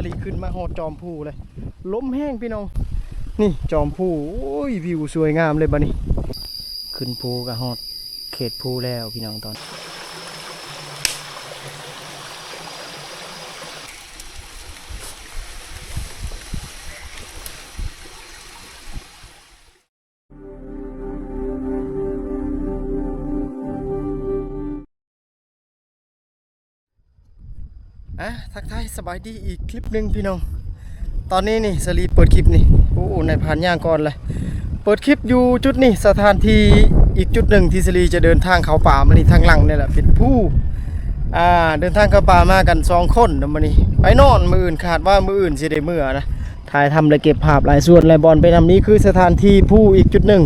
ลีขึ้นมาหอดจอมผู้เลยล้มแห้งพี่น้องนี่จอมผู้โอ้ยวิวสวยงามเลยบ้านี้ขึ้นภูกับหอดเขตภูแล้วพี่น้องตอนทักทายสบายดีอีกคลิปหนึ่งพี่น้องตอนนี้นี่สลีเปิดคลิปนี่โอ้ในผ่านย่างก่อนเลยเปิดคลิปอยู่จุดนี่สถานที่อีกจุดหนึ่งที่สลีจะเดินทางเขาป่ามานี่ทางหลังนี่แหละเป็นผู้เดินทางเข้าป่ามากัน2 คนเดี๋ยวมานี่ไปนอนมืออื่นขาดว่ามืออื่นสิได้เมื่อนะถ่ายทำและเก็บภาพหลายส่วนหลายบอลไปทำนี้คือสถานที่ผู้อีกจุดหนึ่ง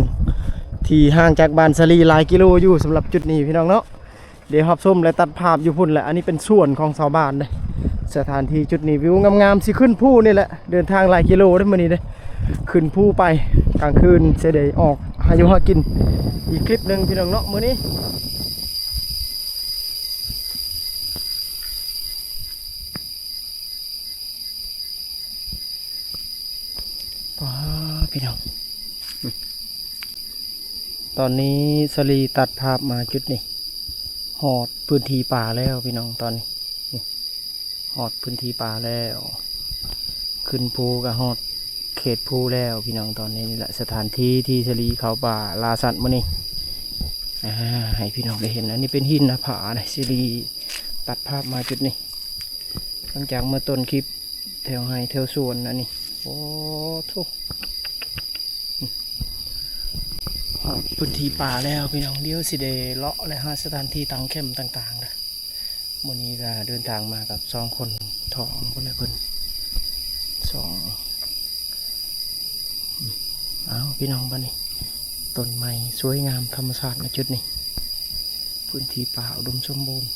ที่ห่างจากบ้านสลีหลายกิโลอยู่สำหรับจุดนี้พี่น้องเนาะเดี๋ยวรับชมและตัดภาพอยู่พุ่นแหละอันนี้เป็นส่วนของชาวบ้านเลยสถานที่จุดนี้วิวงามๆสิขึ้นผู้นี่แหละเดินทางหลายกิโลได้มานี่เลยขึ้นผู้ไปกลางคืนเสด็จออกหาอยู่หากินอีกคลิปหนึ่งพี่น้องเนาะมื้อนี้พี่น้องตอนนี้สลีตัดภาพมาจุดนี้หอดพื้นที่ป่าแล้วพี่น้องตอนนี้หอดพื้นที่ป่าแล้วขึ้นภูกับหอดเขตภูแล้วพี่น้องตอนนี้นี่แหละสถานที่ที่สลีเขาป่าลาสัตว์มื้อนี้ให้พี่น้องได้เห็นนะนี่เป็นหินนะผานะสลีตัดภาพมาจุดนี้หลังจากเมื่อต้นคลิปแถวไฮแถวสวนอันนี้โอ้ทุกพื้นที่ป่าแล้วพี่น้องเดี๋ยวสิเดเลาะและหาสถานที่ตั้งแคมป์ต่างๆนะวันนี้ก็เดินทางมากับ2 คนท้องคนละคนเอาพี่น้องบ้านนี้ต้นไม้สวยงามธรรมชาติในจุดนี้พื้นที่ป่าอุดมสมบูรณ์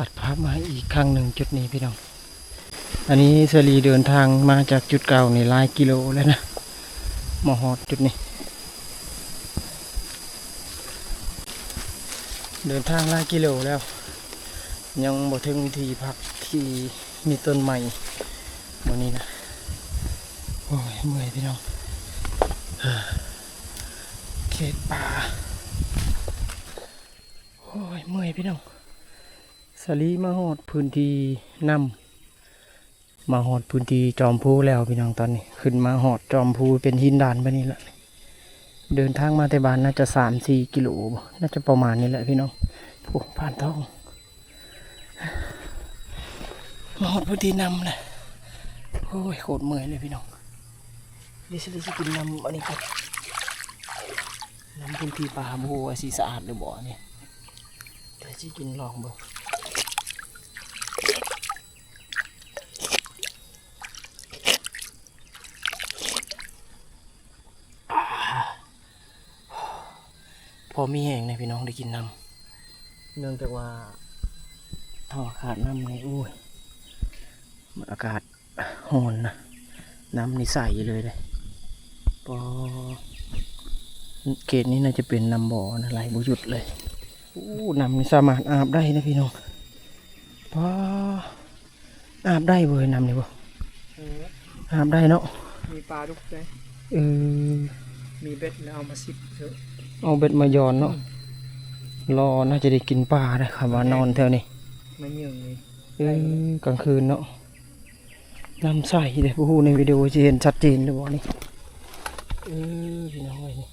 ตัดภาพมาอีกครั้งหนึ่งจุดนี้พี่น้องอันนี้เสรีเดินทางมาจากจุดเก่าในหลายกิโลแล้วนะมาฮอดจุดนี้เดินทางหลายกิโลแล้วยังบ่ถึงที่พักที่มีต้นไม้วันนี้นะโอ้ยเมื่อยพี่น้องเขตป่าโอ้ยเมื่อยพี่น้องสลีมาหอดพื้นที่มาหอดพื้นที่จอมพูแล้วพี่น้องตอนนี้ขึ้นมาหอดจอมพูเป็นหินด่านไปนี่แหละเดินทางมาแต่บ้านน่าจะ3-4 กิโลน่าจะประมาณนี้แหละพี่น้องพวกผ่านท้องมาหอดพื้นที่เลยโอ้ยโคตรเมื่อยเลยพี่น้องดิฉันจะกินอันนี้ครับพื้นที่ป่าโบสีสะอาดหรือบ่เนี่ยเดี๋ยวจะกินลองบ่พอมีแห้งในพี่น้องได้กินน้ำเนื่องจากว่าท่อขาดน้ำในอุ้ยอากาศร้อนนะน้ำนี่ใสเลยพอเกณฑ์นี้น่าจะเป็นน้ำบ่อนะไหลบุหยุดเลยน้ำนี่สามารถอาบได้นะพี่น้องพออาบได้เว้ยน้ำนี่บ่อาบได้เนาะมีปลาดุกได้มีเบ็ดแล้วเอามาซิบเถอะเอาเบ็ดมาย้อนเนาะรอน่าจะได้กินปลาได้ครับว่านอนแถวนี้ไม่เยื่อเลยกลางคืนเนาะน้ำใสเลยผู้ในวิดีโอจะเห็นชัดเจนเลยบอกนี่พี่น้องไว้นี่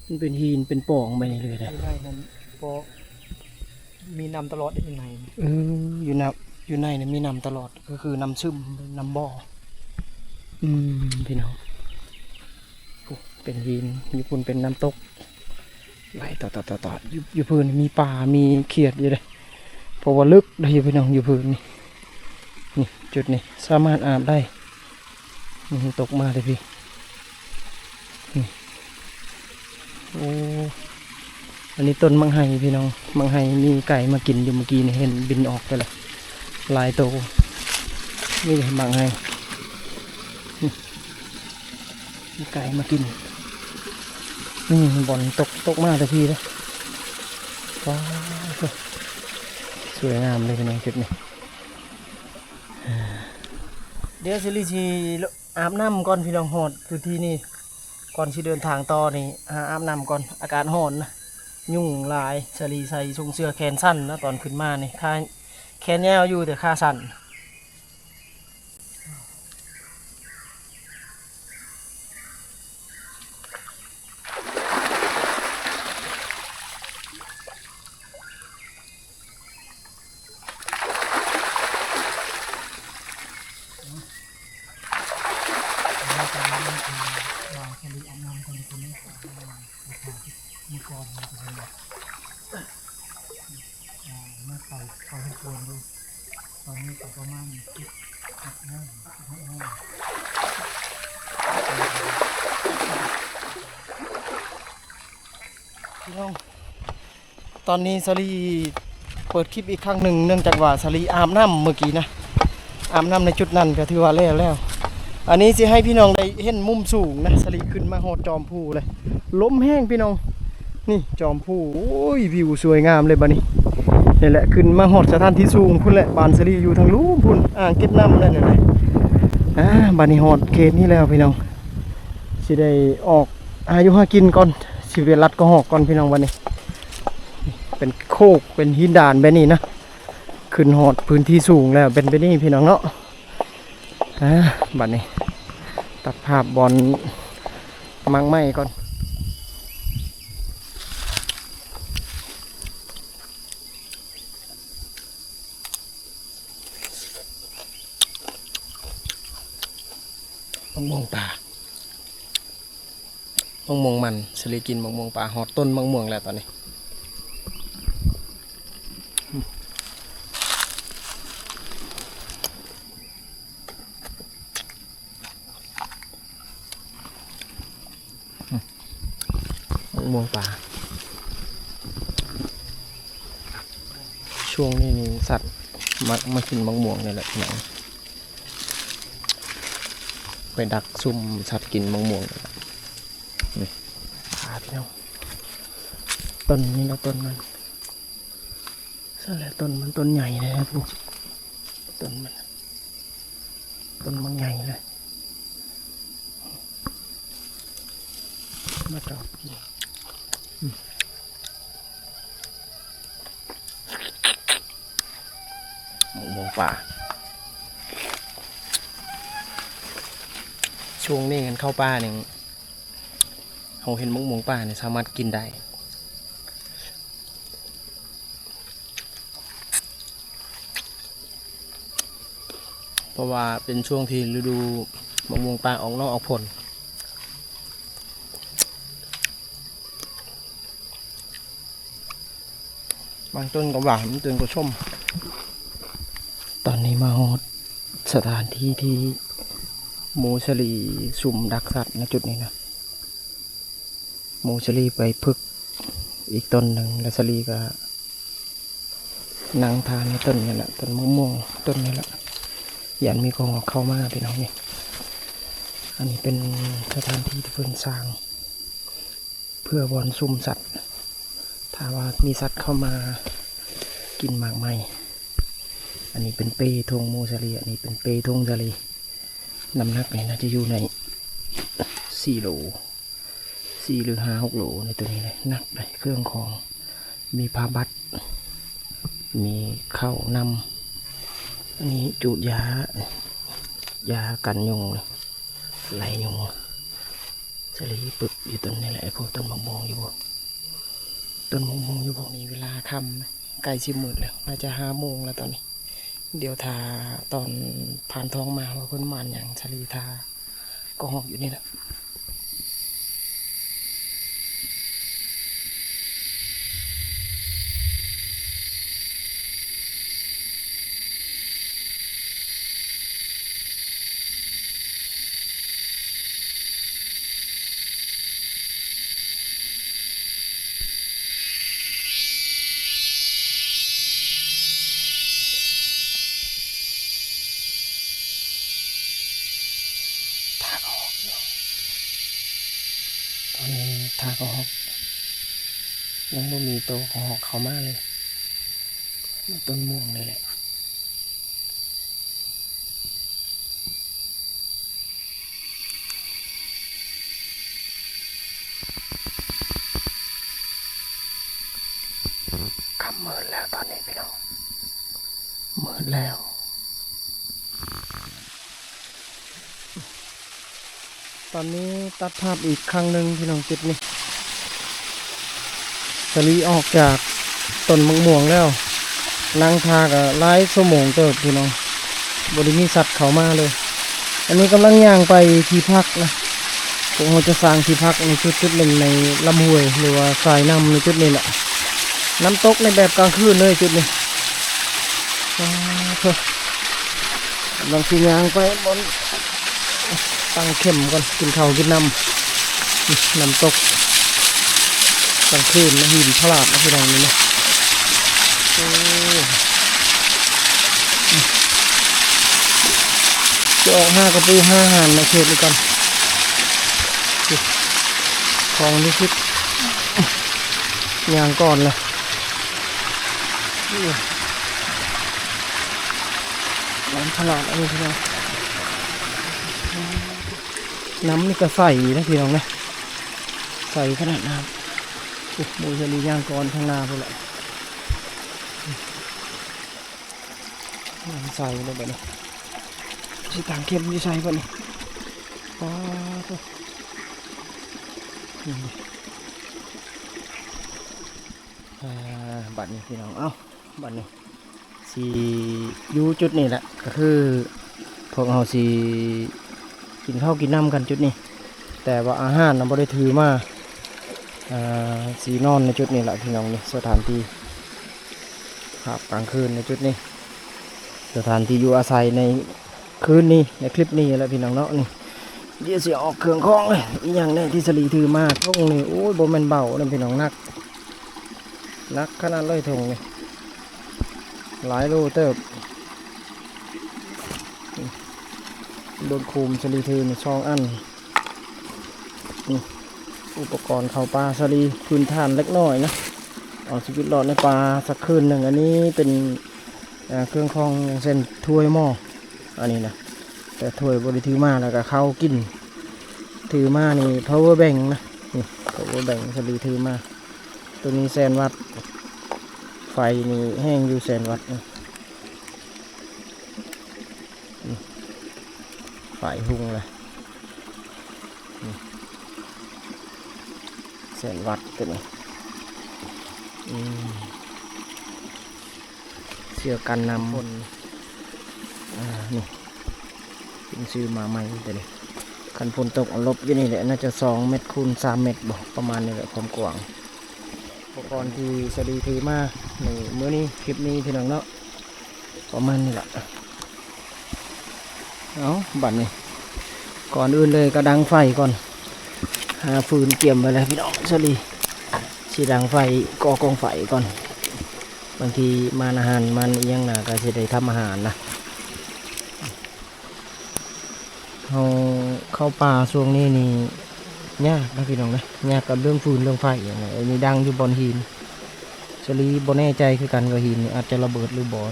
มันเป็นหินเป็นป่องไปนี่เลยนะได้นั้นพอมีน้ำตลอดอยู่ในอยู่ในเนี่ยมีน้ำตลอดก็คือน้ำซึมน้ำบ่อพี่น้องเป็นหินญี่ปุ่นเป็นน้ำตกไหลต่ออยู่พื้นมีป่ามีเขียดอยู่เลยเพราะว่าลึกได้อยู่พี่น้องอยู่พื้นนี่ จุดนี้สามารถอาบได้มันตกมาเลยพี่นี่โอ้อันนี้ต้นมังไฮพี่น้องมังไฮมีไก่มากินอยู่เมื่อกี้นี่เห็นบินออกไปแล้วลายโตนี่เลยมังไฮมีไก่มากินนี่บอลตกมาแต่พี่เลยว้าวสวยงามเลยพี่น้องจุดนี้เดี๋ยวสิริชีอาบน้ำก่อนพี่น้องหอดคือที่นี่ก่อนที่เดินทางต่อนี่อาบน้ำก่อนอากาศร้อนนะยุ่งลายสิริใส่ทรงเสื้อแขนสั้นนะตอนขึ้นมานี่ค่าแขนยาวอยู่แต่ขาสั้นพี่น้องตอนนี้สลีเปิดคลิปอีกครั้งหนึ่งเนื่องจากว่าสลีอาบน้ำเมื่อกี้นะอาบน้ำในจุดนั้นก็ถือว่าแล้วอันนี้จะให้พี่น้องได้เห็นมุมสูงนะสลีขึ้นมาหอดจอมพูเลยล้มแห้งพี่น้องนี่จอมพูโอ้ยวิวสวยงามเลยบ้านี้นี่แหละขึ้นมาหอดสถานที่สูงพุ่นแหละบานสลีอยู่ทางนู้นพุ่นอ่างเก็บน้ำนั่นแหละบ้านนี้หอดเขตนี่แล้วพี่น้องสิได้ออกอายุหากินก่อนสิเวรัดก็หอกก่อนพี่น้องวันนี้เป็นโคกเป็นหินด่านแบบนี้นะขึ้นหอดพื้นที่สูงแล้วเป็นแบบนี้พี่น้องเนาะบัดนี้ตัดภาพบอลมังไม้ก่อนมะม่วงป่ามะม่วงมันสลีกินมะม่วงป่าหอดต้นมะม่วงแล้วตอนนี้มะม่วงป่าช่วงนี้นี่สัตว์มากินมะม่วงนี่แหละพี่น้องไปดักซุ่มสัตว์กินมะม่วงนี่ขาพี่น้องต้นนี้แล้วต้นมันนั่นแหละต้นมันต้นใหญ่เลยครับพวกต้นมันใหญ่เลยมาจอดกินมะม่วงป่าช่วงนี้กันเข้าป่าเนี่ยเราเห็นมะม่วงป่าเนี่ยสามารถกินได้เพราะว่าเป็นช่วงที่ฤดูมะม่วงป่าออกนอกออกผลบางต้นก็หวานบางต้นก็ส้มตอนนี้มาฮอดสถานที่ที่หมูสลีสุ่มดักสัตว์ณจุดนี้นะหมูสลีไปพึกอีกต้นหนึ่งแล้วสลีก็นั่งทานในต้นนี่แหละต้นมะม่วงต้นนี้แหละยันมีกองเข้ามาพี่น้องนี่อันนี้เป็นสถานที่ที่เพิ่นสร้างเพื่อบอนซุ่มสัตว์ถ้าว่ามีสัตว์เข้ามากินหมากไม้อันนี้เป็นเป้ทงมูสลีอันนี้เป็นเป้ทงสลีน้ำหนักเนี่ยน่าจะอยู่ใน4 โล 4 หรือ 5-6 โลในตัวนี้เลยหนักเลยเครื่องของมีผ้าบัดมีข้าวนำอันนี้จูดยากันยุงไล่ยุงสลีปึกอยู่ต้นนี้แหละพวกต้นมะม่วงอยู่พวกต้นมะม่วงอยู่พวกนี้เวลาค่ำใกล้สิมืดแล้วน่าจะ5 โมงแล้วตอนนี้เดี๋ยวทาตอนผ่านท้องมาว่าเพิ่นมันอย่างสลีทาก็หอกอยู่นี่แหละ ตอนนี้ทางของยังไม่มีตัวของหอกเขามาเลยต้นม่วงเลยแหละคำมืดแล้วตอนนี้พี่น้องมืดแล้วตอนนี้ตัดภาพอีกครั้งหนึ่งพี่น้องจุดนี้สลีออกจากต้นมะม่วงแล้วนั่งทากับไล่สมงเติบพี่น้องบริมีสัตว์เขามาเลยอันนี้กำลังย่างไปที่พักนะผมจะสร้างที่พักในจุดหนึ่งในลำห้วยหรือว่าสายน้ำในจุดนี้แหละน้ำตกในแบบกลางคืนเลยจุดนี้กำลังสีย่างไปบนตั้งเข้มก่อนกินข้าวกินน้ำตกกลางคืนนะหินพลาดนะพี่น้องนี่นะจะออก5 กระปู5 หานในเขตนี้ก่อนของนี่คิดยางก่อนเลยน้ำพลาดอะไรพี่น้องน้ำนี่ก็ใสนะพี่น้องนะใสขนาดน้ำมูจะมียางก่อนข้างหน้าพวกแหละน้ำใสเลยแบบนี้สีต่างเข้มยี่ใสแบบนี้อ๋อบัตรนี้พี่น้องเอ้าบัตรนี้สีอยู่จุดนี้แหละก็คือพวกเราสีกินข้าวกินน้ำกันจุดนี้แต่ว่าอาหารเราไม่ได้ถือมาสีนอนในจุดนี้แหละพี่น้องนี่สถานที่ครับกลางคืนในจุดนี้สถานที่อยู่อาศัยในคืนนี้ในคลิปนี้แหละพี่น้องเนาะนี่เดี๋ยวเสียออกเครื่องคล้องเลยอีกอย่างนี้ที่สลีถือมาพวกนี้โอ้ยโบแมนเบาเลยพี่น้องนักขนาดเลยทงนี่หลายโลเติบโดนคุมสลีถือในช่องอันอุปกรณ์เข้าปลาสลีพื้นฐานเล็กน้อยนะเอาชีวิตรอดในปลาสักคืนหนึ่งอันนี้เป็นเครื่องคล้องเส้นถ้วยหม้ออันนี้นะแต่ถ้วยบริถือมาแล้วก็เข้ากินถือมานี่ power bank นะนี่ power bank สลีถือมาตัวนี้แสนวัตต์ไฟนี่แห้งอยู่แสนวัตต์นะไฟหุ่งเลยแสนวัตต์ตัวนี้เสื้อกันน้ำฝนนี่เป็นซื้อมาใหม่ตัวนี้คันฝนตกลบอยู่นี่แหละน่าจะ2 เมตรคูณ3 เมตรบอกประมาณนี้แหละความกว้างอุปกรณ์ที่สลีถือมาในมื้อนี้คลิปนี้พี่น้องเนาะประมาณนี้แหละเอาบัดนี้ก่อนอื่นเลยก็ดังไฟก่อนหาฟืนเกี่ยมไปเลยพี่น้องสลีสีดังไฟก่อกองไฟก่อนบางทีมันอาหารมันเอียงนะก็จะได้ทำอาหารนะเราเข้าป่าช่วงนี้นี่ยากนะพี่น้องนะยากกับเรื่องฟืนเรื่องไฟอย่างไรมีดังอยู่บนหินสลีบนแน่ใจคือกันกับหินอาจจะระเบิดหรือบ่อ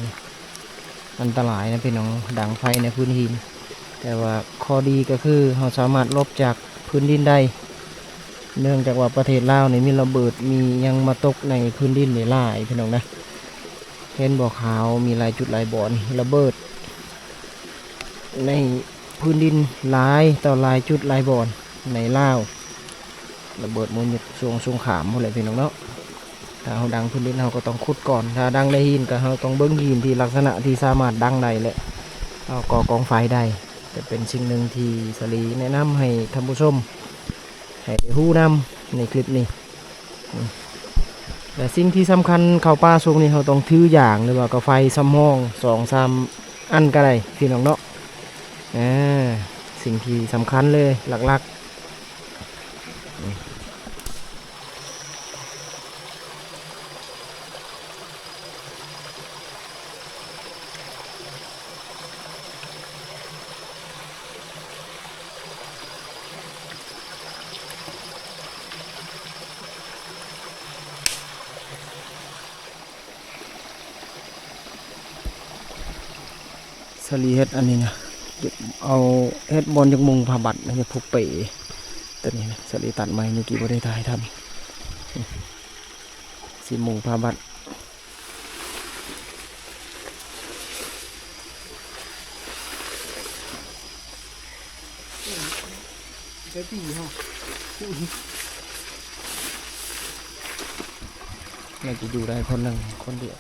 อันตรายนะพี่น้องดังไฟในพื้นหินแต่ว่าข้อดีก็คือเราสามารถลบจากพื้นดินได้เนื่องจากว่าประเทศลาวนี่มีระเบิดมียังมาตกในพื้นดินในหลายพี่น้องนะเห็นบ่อขาวมีหลายจุดหลายบ่อระเบิดในพื้นดินหลายต่อหลายจุดหลายบ่อนในลาวระเบิดมูลยุดช่วงขามหมดเลยพี่น้องเนาะถ้าเราดังพื้นดินเราก็ต้องขุดก่อนถ้าดังในหินก็เราต้องเบิ้งหินที่ลักษณะที่สามารถดังได้แหละเอาก่อกองไฟได้จะเป็นสิ่งหนึ่งที่สลีแนะนำให้ท่านผู้ชมให้ฮู้นำในคลิปนี้แต่สิ่งที่สำคัญเข้าป่าช่วงนี้เราต้องถืออย่างหรือว่ากาไฟซ้ำห้อง2-3 อันก็ได้พี่น้องเนาะสิ่งที่สำคัญเลยหลักๆ สลีเฮ็ดอันนี้นะเอาเฮ็ดบอลจากมุงผ้าบัตรนะจะผูกเป๋ตัวนี้นะสลีตัดไม้เมื่อกี้บ่ได้ถ่ายทำสีมุงผ้าบัตรได้ปีฮะน่าจะอยู่ได้คนหนึ่งคนเดียว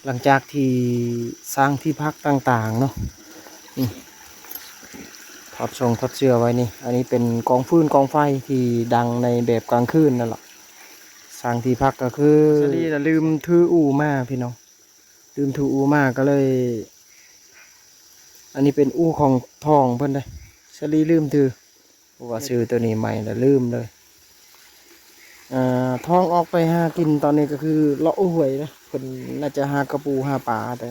หลังจากที่สร้างที่พักต่างๆเนาะนี่ทอดเสื้อไว้นี่อันนี้เป็นกองฟืนกองไฟที่ดังในแบบกลางคืนนั่นแหละสร้างที่พักก็คือสลีน่ะลืมถืออู่มาพี่น้องลืมถืออู่มาก็เลย อันนี้เป็นอู่ของทองเพิ่นได้สลีลืมถือเพราะว่าซื้อตัวนี้ใหม่แล้วลืมเลยทองออกไปหากินตอนนี้ก็คือเลาะหวยนะเพิ่นน่าจะหากระปูหาปลาแต่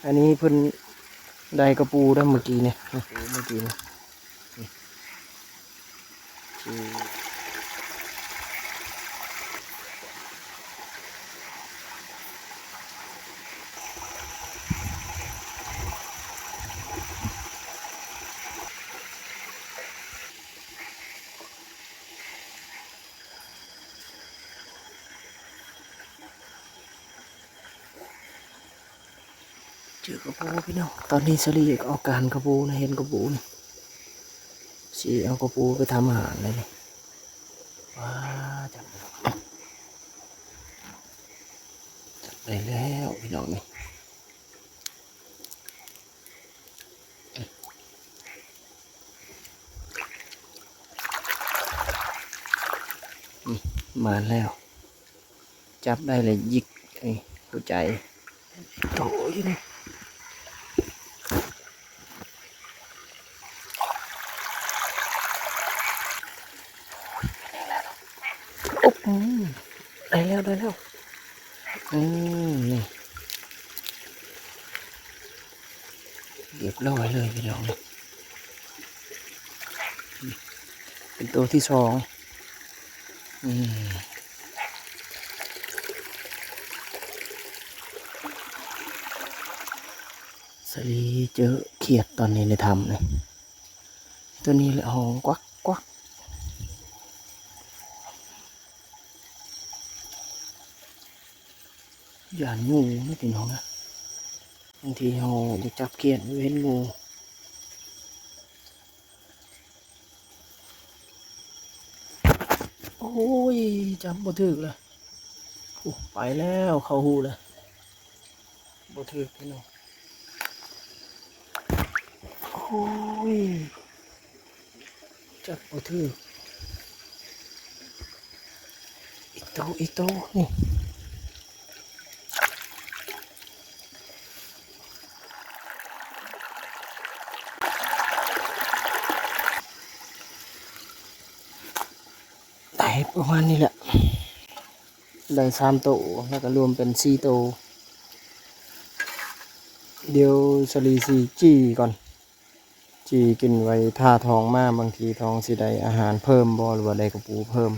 อันนี้เพิ่นได้กระปูได้เมื่อกี้เนี่ยเมื่อกี้เนี่ยเจอกระปูพี่น้องตอนนี้สลีเอาการกระปูนะเห็นกระปูนี่สิเอากระปูไปทำอาหารเลยนี่ว้าจับได้แล้วพี่น้องนี่มาแล้วจับได้เลยยิกไอ้หัวใจโตอยู่นี่โอ้ได้แล้วนี่เรียบร้อยเลยพี่น้องเป็นตัวที่สองสลีเจอเขียดตอนนี้ในถ้ำเลยตัวนี้เลยหองกวักกวักอย่างูไม่ติดน้องนะบางทีเราจะจับเขียดเว้นงูโอ้ยจับบ่ถึกเลยไปแล้วเข้าหูเลยบ่ถึกพี่น้องโอ้ยจับบ่ถึกอีกโตนี่ได้ประมาณนี้แหละได้3 โตแล้วก็รวมเป็น4 โตเดี๋ยวสลีสีจี้ก่อนจี้กินไว้ท่าท้องมาบางทีท้องสิได้อาหารเพิ่มบ่หรือว่าได้กระปูเพิ่ม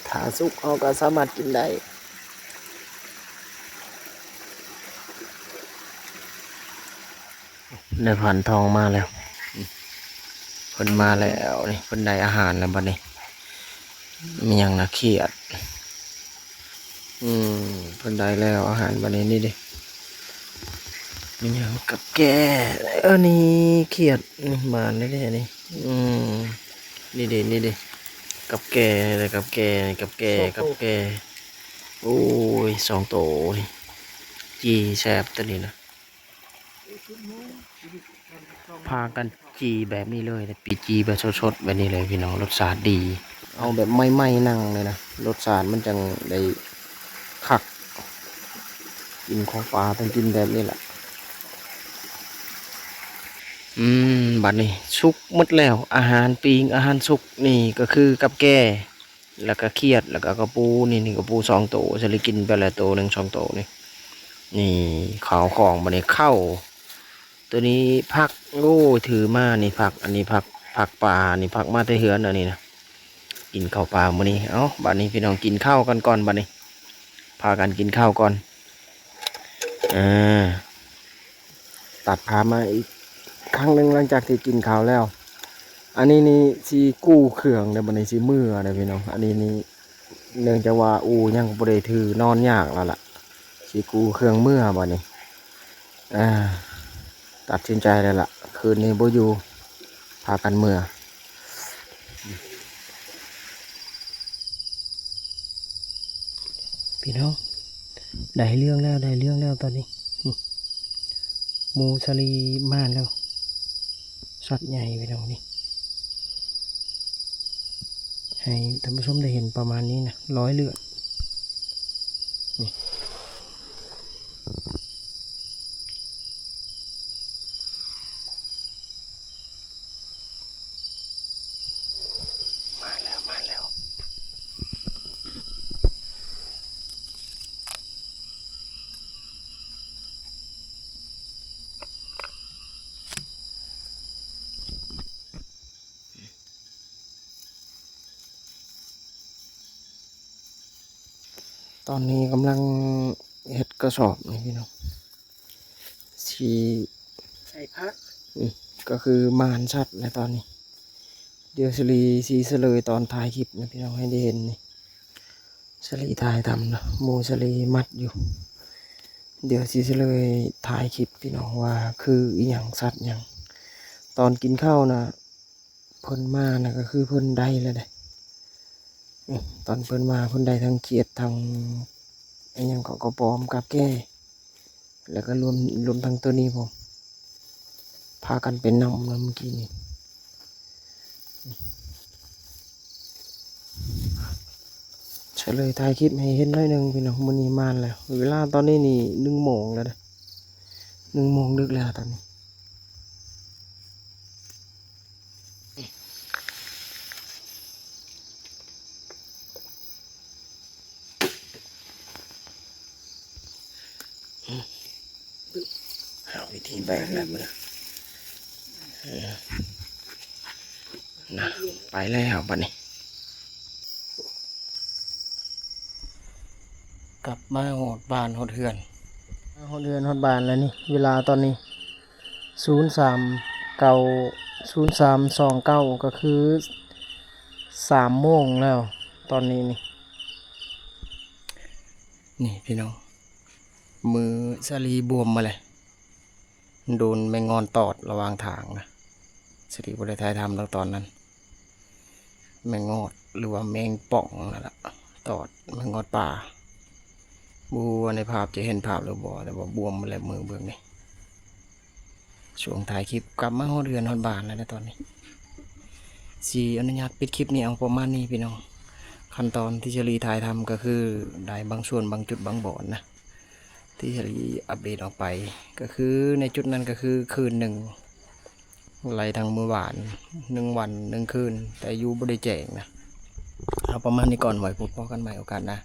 ถ้าสุกเอาก็สามารถกินได้ได้ผ่านทองมาแล้วเพิ่นมาแล้วนี่เพิ่นได้อาหารแล้วบัดนี้มีหยังนะเขียดเพิ่นได้แล้วอาหารบัดนี้นี่ดิมีหยังกับแกนี่เขียดนี่มาได้ๆนี่นี่ดิกับแกเลยกับแกโอ้ย2 โตนี่จีแซ่บตัวนี้นะพากันจีแบบนี้เลยปีจีแบบสดๆแบบนี้เลยพี่น้องรสชาติดีเอาแบบไม่นั่งเลยนะรสชาติมันจังได้ คักกินของปลาต้องกินแบบนี้แหละบัดนี้สุกหมดแล้วอาหารปิงอาหารสุกนี่ก็คือกับแก่แล้วก็เขียดแล้วก็กระปูนี่กระปู2 ตัวจะเลยกินไปแล้วตัวหนึ่ง2 ตัวนี่ขาวของบัดนี้เข้าตัวนี้ผักโอ้ถือมานี่ผักอันนี้ผักปลานี่ผักมาแต่เหือนอันนี้นะกินข้าวปลามื้อนี้เอ้าบัดนี้พี่น้องกินข้าวกันก่อนบัดนี้พากันกินข้าวก่อนตัดพามาอีกครั้งหนึ่งหลังจากที่กินข้าวแล้วอันนี้นี่สีกู้เครื่องในบันไดสีมือนะพี่น้องอันนี้นี่เนื่องจากว่ายังบริถือนอนยากแล้วล่ะสีกู้เครื่องมือบันนี้ตัดสินใจเลยล่ะคืนนี้บ่อยู่พากันมือพี่น้องได้เรื่องแล้วตอนนี้หมูสลีม่านแล้วสัตว์ใหญ่พี่น้องนี่ให้ท่านผู้ชมได้เห็นประมาณนี้นะ100 เลือดนี่มาแล้วตอนนี้กำลังเฮ็ดกระสอบนี่พี่น้องสีใส่พักก็คือมานชัดในตอนนี้เดี๋ยวสีเสลยตอนถ่ายคลิปนะพี่น้องให้ได้เห็นนี่สลีถ่ายทำนะหมูสลีมัดอยู่เดี๋ยวสีเสลยถ่ายคลิปพี่น้องว่าคืออีหยังสัตว์หยังตอนกินข้าวนะเพิ่นมานะก็คือเพิ่นได้แล้วได้ตอนเพิ่นมาเพิ่นได้ทั้งเขียดทั้งไอ้หยังก็ปอมกับแก้แล้วก็รวมทั้งตัวนี้ผมพากันเป็นน้ำแล้วเมื่อกี้นี่เฉลยถ่ายคลิปให้เห็นหน่อยหนึ่งพี่น้องมื้อนี้มาแล้วเวลาตอนนี้นี่1 โมงแล้วเด้อ1 โมงดึกแล้วตอนนี้หาวิธีแบ่งแล้วมื้อนะไปแล้วบัดนี้กลับมาหอดบ้านหอดเฮือนหอดบ้านแล้วนี่เวลาตอนนี้03:29ก็คือ3 โมงแล้วตอนนี้นี่พี่น้องมือสลีบวมมาเลยโดนแมงงอนตอดระหว่างทางนะสลีบริไทยทำตั้งตอนนั้นแมงงอดหรือว่าแมงป่องนั่นแหละตอดแมงงอดป่าบัวในภาพจะเห็นภาพหรือบ่แต่ว่าบวมมาแล้วมือเบื้องนี้ช่วงถ่ายคลิปกลับมาหอดเรือนหอดบ้านแล้วในตอนนี้สีอนุญาตปิดคลิปนี้เอาประมาณนี้พี่น้องขั้นตอนที่เฉลีถ่ายทำก็คือได้บางส่วนบางจุดบางบ่อนนะที่เฉลีอัปเดตออกไปก็คือในจุดนั้นก็คือคืนหนึ่งไล่ทางมือหวาน1 วัน 1 คืนแต่อยู่บริแจงนะเอาประมาณนี้ก่อนไว้พบกันใหม่โอกาสนะ